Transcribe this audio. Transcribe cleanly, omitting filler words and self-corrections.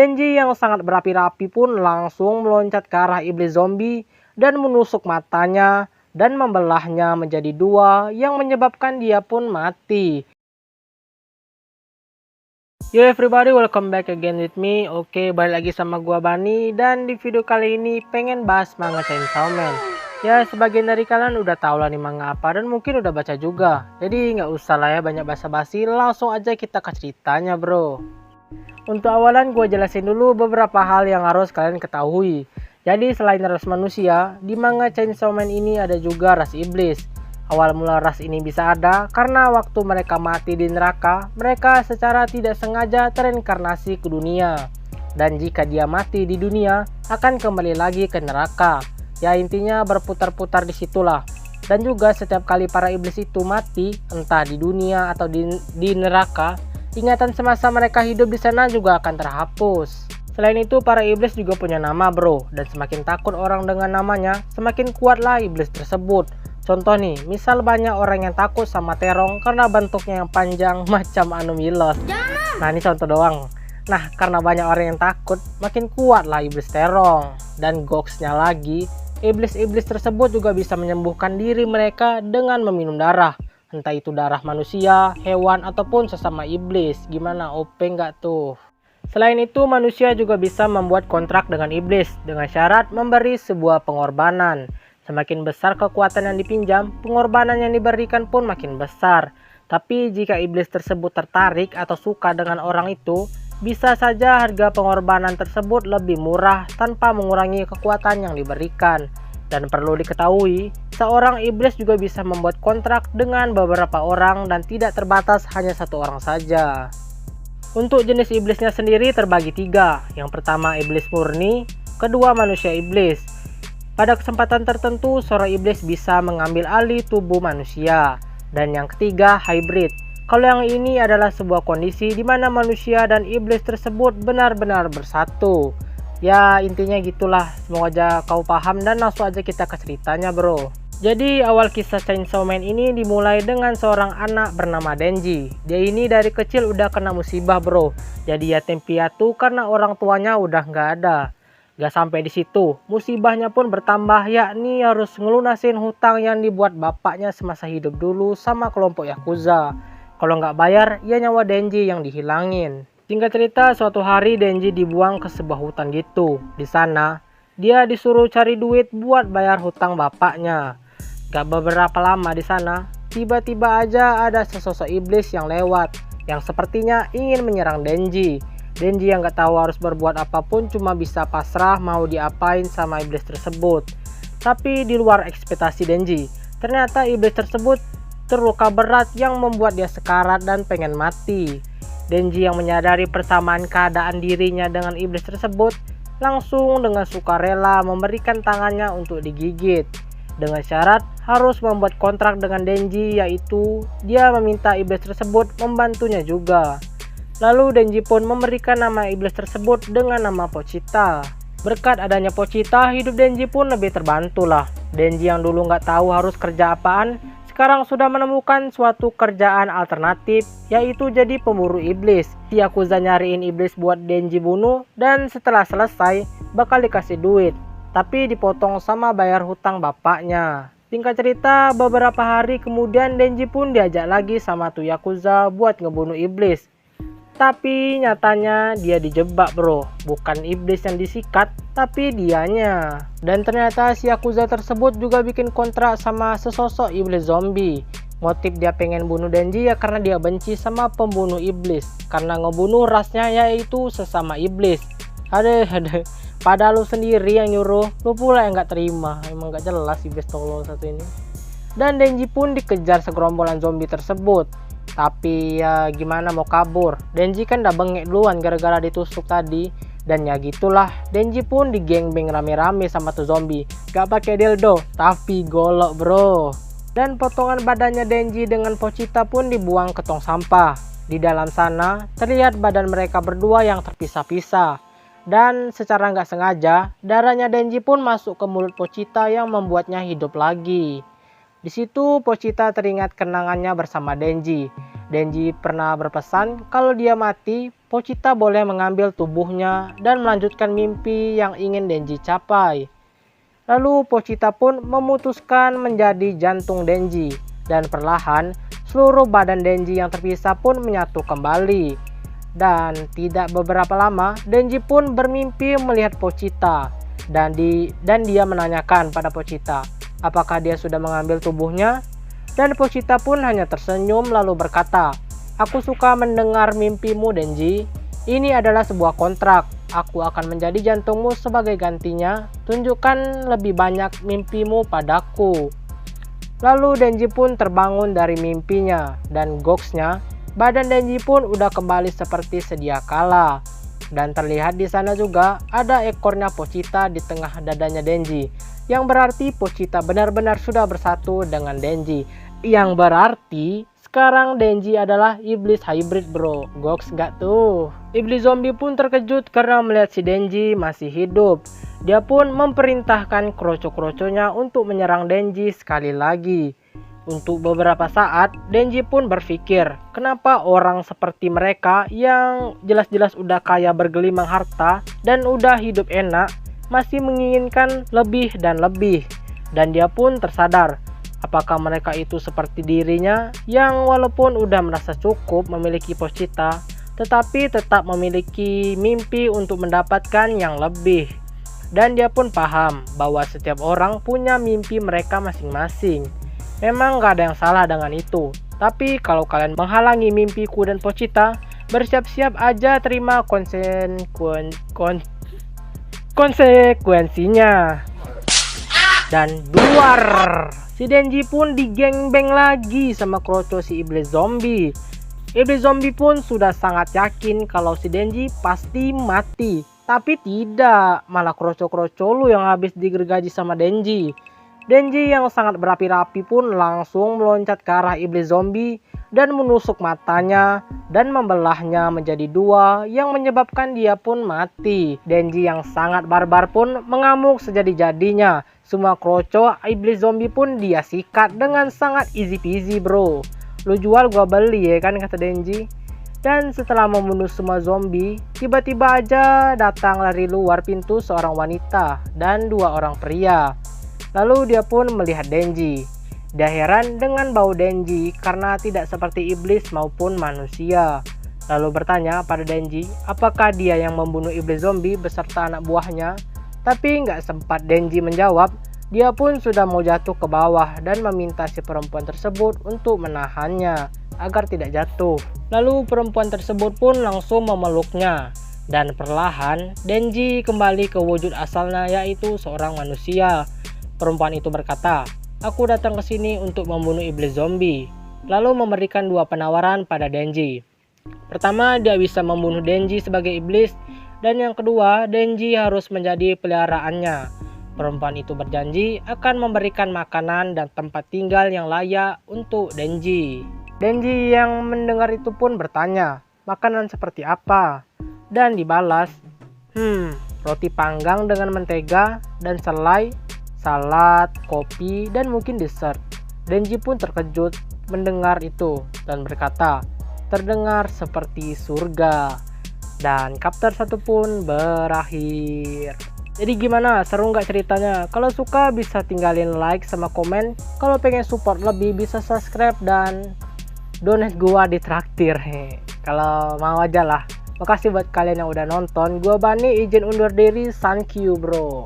Denji yang sangat berapi-api pun langsung meloncat ke arah iblis zombie dan menusuk matanya dan membelahnya menjadi dua yang menyebabkan dia pun mati. Yo everybody, welcome back again with me. Oke, balik lagi sama gua Bani, dan di video kali ini pengen bahas manga Chainsaw Man. Ya, sebagian dari kalian udah tahu lah nih manga apa dan mungkin udah baca juga. Jadi nggak usah lah ya banyak basa-basi, langsung aja kita ke ceritanya, bro. Untuk awalan gue jelasin dulu beberapa hal yang harus kalian ketahui. Jadi selain ras manusia, di manga Chainsaw Man ini ada juga ras iblis. Awal mula ras ini bisa ada karena waktu mereka mati di neraka, mereka secara tidak sengaja tereinkarnasi ke dunia. Dan jika dia mati di dunia, akan kembali lagi ke neraka. Ya intinya berputar-putar di situlah. Dan juga setiap kali para iblis itu mati, entah di dunia atau di neraka, ingatan semasa mereka hidup di sana juga akan terhapus. Selain itu, para iblis juga punya nama, bro. Dan semakin takut orang dengan namanya, semakin kuatlah iblis tersebut. Contoh nih, misal banyak orang yang takut sama terong karena bentuknya yang panjang macam Anumilos. Nah ini contoh doang. Nah karena banyak orang yang takut, makin kuatlah iblis terong. Dan goksnya lagi, iblis-iblis tersebut juga bisa menyembuhkan diri mereka dengan meminum darah. Entah itu darah manusia, hewan, ataupun sesama iblis. Gimana, OP nggak tuh? Selain itu, manusia juga bisa membuat kontrak dengan iblis dengan syarat memberi sebuah pengorbanan. Semakin besar kekuatan yang dipinjam, pengorbanan yang diberikan pun makin besar. Tapi jika iblis tersebut tertarik atau suka dengan orang itu, bisa saja harga pengorbanan tersebut lebih murah tanpa mengurangi kekuatan yang diberikan. Dan perlu diketahui, seorang iblis juga bisa membuat kontrak dengan beberapa orang dan tidak terbatas hanya satu orang saja. Untuk jenis iblisnya sendiri terbagi tiga. Yang pertama iblis murni, kedua manusia iblis. Pada kesempatan tertentu, seorang iblis bisa mengambil alih tubuh manusia. Dan yang ketiga, hybrid. Kalau yang ini adalah sebuah kondisi di mana manusia dan iblis tersebut benar-benar bersatu. Ya intinya gitulah, semoga aja kau paham dan langsung aja kita ke ceritanya, bro. Jadi awal kisah Chainsaw Man ini dimulai dengan seorang anak bernama Denji. Dia ini dari kecil udah kena musibah, bro. Jadi yatim piatu karena orang tuanya udah nggak ada. Gak sampai di situ, musibahnya pun bertambah, yakni harus ngelunasin hutang yang dibuat bapaknya semasa hidup dulu sama kelompok Yakuza. Kalau nggak bayar, ya nyawa Denji yang dihilangin. Singkat cerita, suatu hari Denji dibuang ke sebuah hutan gitu. Di sana, dia disuruh cari duit buat bayar hutang bapaknya. Gak beberapa lama di sana, tiba-tiba aja ada sesosok iblis yang lewat, yang sepertinya ingin menyerang Denji. Denji yang gak tahu harus berbuat apapun cuma bisa pasrah mau diapain sama iblis tersebut. Tapi di luar ekspektasi Denji, ternyata iblis tersebut terluka berat yang membuat dia sekarat dan pengen mati. Denji yang menyadari persamaan keadaan dirinya dengan iblis tersebut, langsung dengan sukarela memberikan tangannya untuk digigit. Dengan syarat harus membuat kontrak dengan Denji, yaitu dia meminta iblis tersebut membantunya juga. Lalu Denji pun memberikan nama iblis tersebut dengan nama Pochita. Berkat adanya Pochita, hidup Denji pun lebih terbantu lah. Denji yang dulu nggak tahu harus kerja apaan, sekarang sudah menemukan suatu kerjaan alternatif, yaitu jadi pemburu iblis. Si Yakuza nyariin iblis buat Denji bunuh, dan setelah selesai bakal dikasih duit. Tapi dipotong sama bayar hutang bapaknya. Singkat cerita, beberapa hari kemudian Denji pun diajak lagi sama tuh Yakuza buat ngebunuh iblis. Tapi nyatanya dia dijebak, bro. Bukan iblis yang disikat, tapi dianya. Dan ternyata si Yakuza tersebut juga bikin kontrak sama sesosok iblis zombie. Motif dia pengen bunuh Denji ya karena dia benci sama pembunuh iblis. Karena ngebunuh rasnya yaitu sesama iblis. Aduh. Padahal lu sendiri yang nyuruh, lu pula yang gak terima. Emang gak jelas iblis tolol satu ini. Dan Denji pun dikejar segerombolan zombie tersebut. Tapi ya gimana mau kabur, Denji kan udah bengek duluan gara-gara ditusuk tadi. Dan ya gitulah, Denji pun digengbeng rame-rame sama tuh zombie. Gak pakai dildo, tapi golok, bro. Dan potongan badannya Denji dengan Pochita pun dibuang ke tong sampah. Di dalam sana terlihat badan mereka berdua yang terpisah-pisah. Dan secara nggak sengaja, darahnya Denji pun masuk ke mulut Pochita yang membuatnya hidup lagi. Di situ Pochita teringat kenangannya bersama Denji. Denji pernah berpesan kalau dia mati, Pochita boleh mengambil tubuhnya dan melanjutkan mimpi yang ingin Denji capai. Lalu Pochita pun memutuskan menjadi jantung Denji, dan perlahan seluruh badan Denji yang terpisah pun menyatu kembali. Dan tidak beberapa lama, Denji pun bermimpi melihat Pochita, dan dia menanyakan pada Pochita apakah dia sudah mengambil tubuhnya. Dan Pochita pun hanya tersenyum lalu berkata, "Aku suka mendengar mimpimu, Denji. Ini adalah sebuah kontrak. Aku akan menjadi jantungmu sebagai gantinya. Tunjukkan lebih banyak mimpimu padaku." Lalu Denji pun terbangun dari mimpinya, dan goksnya, badan Denji pun udah kembali seperti sedia kala. Dan terlihat di sana juga ada ekornya Pochita di tengah dadanya Denji, yang berarti Pochita benar-benar sudah bersatu dengan Denji. Yang berarti sekarang Denji adalah iblis hybrid, bro. Goks gak tuh? Iblis zombie pun terkejut karena melihat si Denji masih hidup. Dia pun memerintahkan kroco-kroconya untuk menyerang Denji sekali lagi. Untuk beberapa saat, Denji pun berpikir, kenapa orang seperti mereka yang jelas-jelas udah kaya bergelimang harta dan udah hidup enak, masih menginginkan lebih dan lebih. Dan dia pun tersadar, apakah mereka itu seperti dirinya yang walaupun udah merasa cukup memiliki Pochita, tetapi tetap memiliki mimpi untuk mendapatkan yang lebih. Dan dia pun paham bahwa setiap orang punya mimpi mereka masing-masing. Memang gak ada yang salah dengan itu. Tapi kalau kalian menghalangi mimpiku dan Pochita, bersiap-siap aja terima konsekuensinya. Dan duar, si Denji pun digengbeng lagi sama kroco si iblis zombie. Iblis zombie pun sudah sangat yakin kalau si Denji pasti mati. Tapi tidak, malah kroco-kroco lu yang habis digergaji sama Denji. Denji yang sangat berapi-api pun langsung meloncat ke arah iblis zombie dan menusuk matanya dan membelahnya menjadi dua yang menyebabkan dia pun mati. Denji yang sangat barbar pun mengamuk sejadi-jadinya. Semua kroco iblis zombie pun dia sikat dengan sangat easy peasy, bro. Lu jual gua beli ya kan, kata Denji. Dan setelah membunuh semua zombie, tiba-tiba aja datang dari luar pintu seorang wanita dan dua orang pria. Lalu dia pun melihat Denji. Dia heran dengan bau Denji karena tidak seperti iblis maupun manusia. Lalu bertanya pada Denji apakah dia yang membunuh iblis zombie beserta anak buahnya. Tapi nggak sempat Denji menjawab, dia pun sudah mau jatuh ke bawah dan meminta si perempuan tersebut untuk menahannya agar tidak jatuh. Lalu perempuan tersebut pun langsung memeluknya. Dan perlahan Denji kembali ke wujud asalnya, yaitu seorang manusia. Perempuan itu berkata, "Aku datang ke sini untuk membunuh iblis zombie." Lalu memberikan dua penawaran pada Denji. Pertama, dia bisa membunuh Denji sebagai iblis. Dan yang kedua, Denji harus menjadi peliharaannya. Perempuan itu berjanji akan memberikan makanan dan tempat tinggal yang layak untuk Denji. Denji yang mendengar itu pun bertanya, makanan seperti apa? Dan dibalas, roti panggang dengan mentega dan selai, salad, kopi, dan mungkin dessert. Denji pun terkejut mendengar itu dan berkata, terdengar seperti surga. Dan chapter 1 pun berakhir. Jadi gimana? Seru nggak ceritanya? Kalau suka bisa tinggalin like sama komen. Kalau pengen support lebih bisa subscribe dan donate gua di traktir. Kalau mau aja lah. Makasih buat kalian yang udah nonton. Gua Bani izin undur diri. Thank you, bro.